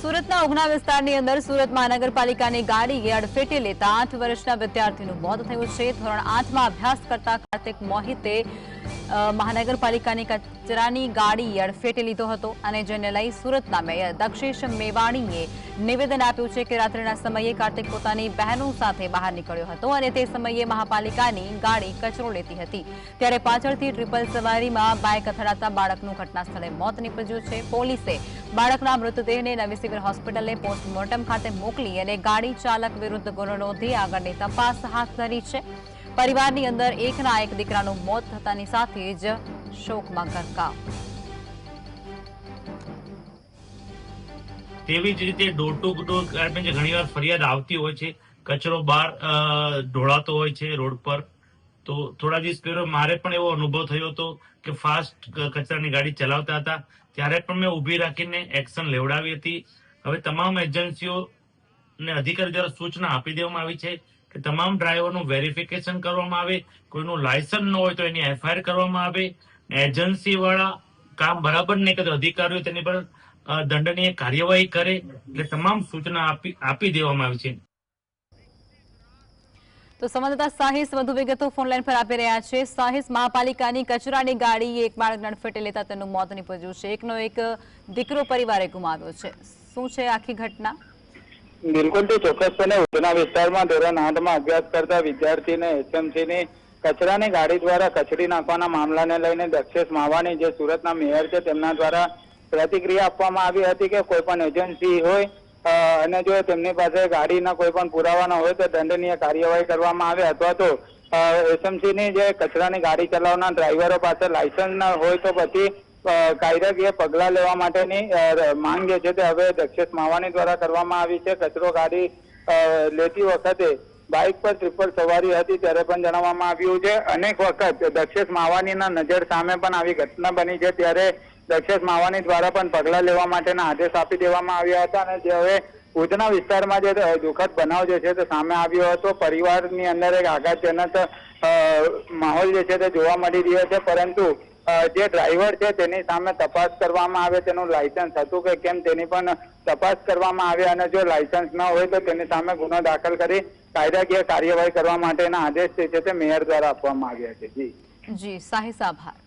સુરતના ઉગના વિસ્તારની અંદર સુરત મહાનગરપાલિકાની ગાડીએ અડફેટે લેતા 8 વર્ષના વિદ્યાર્થીનું મોત થયું છે। ધોરણ 8માં અભ્યાસ કરતા કાર્તિક મોહિતે મહાનગરપાલિકાની કચરાની ગાડી અડફેટે લીધો હતો અને જેને લઈ સુરતના મેયર દક્ષેશ મેવાણીએ નિવેદન આપ્યું છે કે રાત્રિના સમયે કાર્તિક પોતાની બહેનો સાથે બહાર નીકળ્યો હતો અને તે સમયે મહાપાલિકાની ગાડી કચરો લેતી હતી ત્યારે પાછળથી ટ્રિપલ સવારીમાં બાઇક અથડાતા બાળકનું ઘટના સ્થળે મોત નીપજ્યું છે। પોલીસે બાળકના મૃતદેહને નવી સિવિલ હોસ્પિટલે પોસ્ટમોર્ટમ ખાતે મોકલી અને ગાડી ચાલક વિરુદ્ધ ગુનો નોંધી આગળની તપાસ હાથ ધરી છે। પરિવારની અંદર એકના એક દીકરાનું મોત થતાની સાથે જ શોકમાં ગરકાવ। તેવી જ રીતે ડોર ટુ ડોર ઘણીવાર ફરિયાદ આવતી હોય છે, કચરો બહાર ઢોળાતો હોય છે રોડ પર। તો થોડા દિવસ પહેલા મારે પણ એવો અનુભવ થયો હતો કે ફાસ્ટ કચરાની ગાડી ચલાવતા હતા ત્યારે પણ મેં ઊભી રાખીને એક્શન લેવડાવી હતી। હવે તમામ એજન્સીઓને અધિકારી દ્વારા સૂચના આપી દેવામાં આવી છે કે તમામ ડ્રાઈવરનું વેરિફિકેશન કરવામાં આવે, કોઈનું લાયસન્સ ન હોય તો એની એફઆઈઆર કરવામાં આવે। એજન્સી વાળા કામ બરાબર નહીં કરે અધિકારીઓ તેની પર દંડનીય કાર્યવાહી કરે, એટલે તમામ સૂચના આપી દેવામાં આવી છે। તો સંવાદદાતા સાહિસ વધુ વિગતો ફોનલાઈન પર આપી રહ્યા છે। સાહિસ, મહાપાલિકાની કચરાની ગાડી એક બાળકને અડફેટે લેતા તેનું મોત નીપજ્યું છે, એકનો એક દીકરો પરિવારે ગુમાવ્યો છે, શું છે આખી ઘટના? બિલકુલ તો ચોક્કસપણે ઉધના વિસ્તારમાં ધોરણ 8માં અભ્યાસ કરતા વિદ્યાર્થીને એસએમસીની કચરાની ગાડી દ્વારા કચરી નાખવાના મામલાને લઈને દક્ષેશ માવાણી જે સુરતના મેયર છે તેમના દ્વારા પ્રતિક્રિયા આપવામાં આવી હતી કે કોઈ પણ એજન્સી હોય અને જો તેમની પાસે ગાડીના કોઈ પણ પુરાવા ન હોય તો દંડનીય કાર્યવાહી કરવામાં આવે અથવા તો એસએમસીની જે કચરાની ગાડી ચલાવનાર ડ્રાઈવરો પાસે લાયસન્સ ન હોય તો પછી કાયદાકીય પગલાં લેવા માટેની માંગ જે છે તે હવે દક્ષેશ માવાણી દ્વારા કરવામાં આવી છે। કચરો ગાડી લેતી વખતે બાઇક પર ટ્રિપલ સવારી હતી ત્યારે પણ જણાવવામાં આવ્યું છે અનેક વખત દક્ષેશ માવાણીના નજર સામે પણ આવી ઘટના બની છે ત્યારે દક્ષેશ માવાણી દ્વારા પણ પગલાં લેવા માટેના આદેશ આપી દેવામાં આવ્યા હતા અને જે હવે ઉધના વિસ્તારમાં જે દુઃખદ બનાવ જે છે તે સામે આવ્યો હતો। પરિવારની અંદર એક આઘાતજનક માહોલ જે છે તે જોવા મળી રહ્યો છે, પરંતુ જે ડ્રાઈવર છે તેની સામે તપાસ કરવામાં આવે, તેનું લાયસન્સ હતું કે કેમ તેની પણ તપાસ કરવામાં આવે અને જો લાયસન્સ ન હોય તો તેની સામે ગુનો દાખલ કરી કાયદાકીય કાર્યવાહી કરવા માટેના આદેશ છે તે મેયર દ્વારા આપવામાં આવ્યા છે। જી સાહિસ, આભાર।